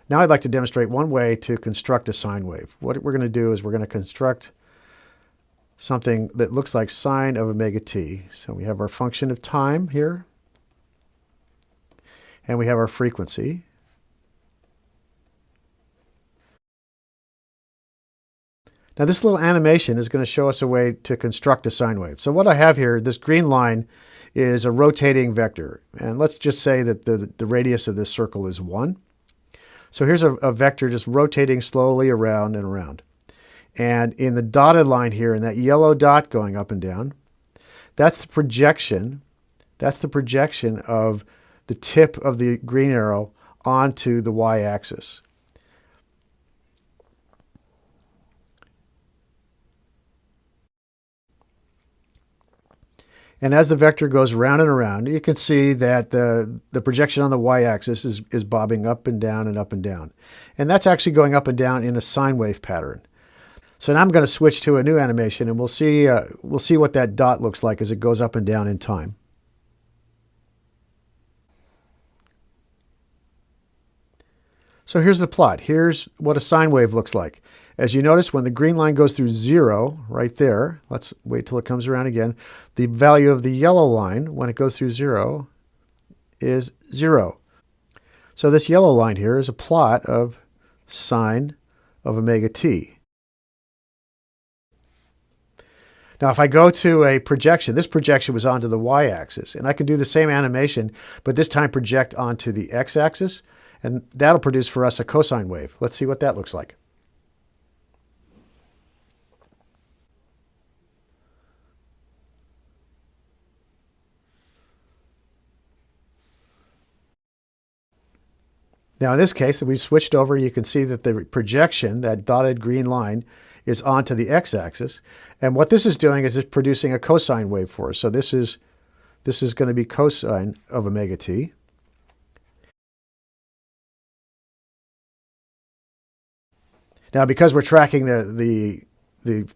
Now I'd like to demonstrate one way to construct a sine wave. What we're going to do is we're going to construct something that looks like sine of omega t. So we have our function of time here, and we have our frequency. Now this little animation is going to show us a way to construct a sine wave. So what I have here, this green line, is a rotating vector. And let's just say that the radius of this circle is 1. So here's a vector just rotating slowly around and around. And in the dotted line here, in that yellow dot going up and down, that's the projection. That's the projection of the tip of the green arrow onto the y-axis. And as the vector goes around and around, you can see that the projection on the y-axis is bobbing up and down and up and down. And that's actually going up and down in a sine wave pattern. So now I'm going to switch to a new animation, and we'll see what that dot looks like as it goes up and down in time. So here's the plot. Here's what a sine wave looks like. As you notice, when the green line goes through 0 right there, let's wait till it comes around again, the value of the yellow line when it goes through 0 is 0. So this yellow line here is a plot of sine of omega t. Now, if I go to a projection, this projection was onto the y-axis, and I can do the same animation, but this time project onto the x-axis, and that'll produce for us a cosine wave. Let's see what that looks like. Now, in this case, if we switched over, you can see that the projection, that dotted green line, is onto the x-axis. And what this is doing is it's producing a cosine wave for us. So this is going to be cosine of omega t. Now, because we're tracking the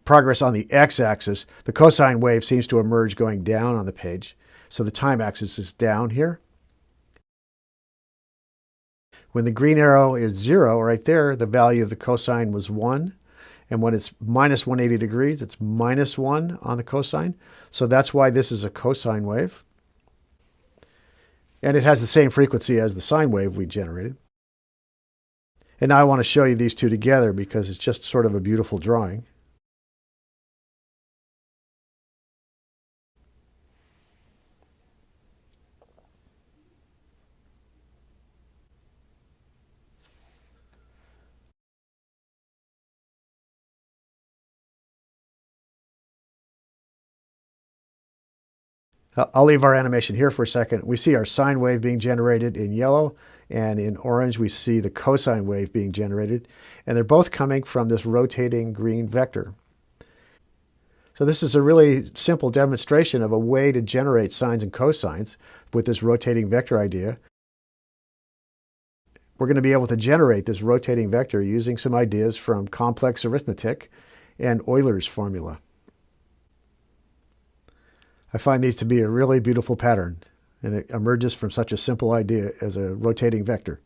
progress on the x-axis, the cosine wave seems to emerge going down on the page. So the time axis is down here. When the green arrow is 0 right there, the value of the cosine was 1. And when it's minus 180 degrees, it's minus 1 on the cosine. So that's why this is a cosine wave. And it has the same frequency as the sine wave we generated. And now I want to show you these two together because it's just sort of a beautiful drawing. I'll leave our animation here for a second. We see our sine wave being generated in yellow, and in orange we see the cosine wave being generated, and they're both coming from this rotating green vector. So this is a really simple demonstration of a way to generate sines and cosines with this rotating vector idea. We're going to be able to generate this rotating vector using some ideas from complex arithmetic and Euler's formula. I find these to be a really beautiful pattern, and it emerges from such a simple idea as a rotating vector.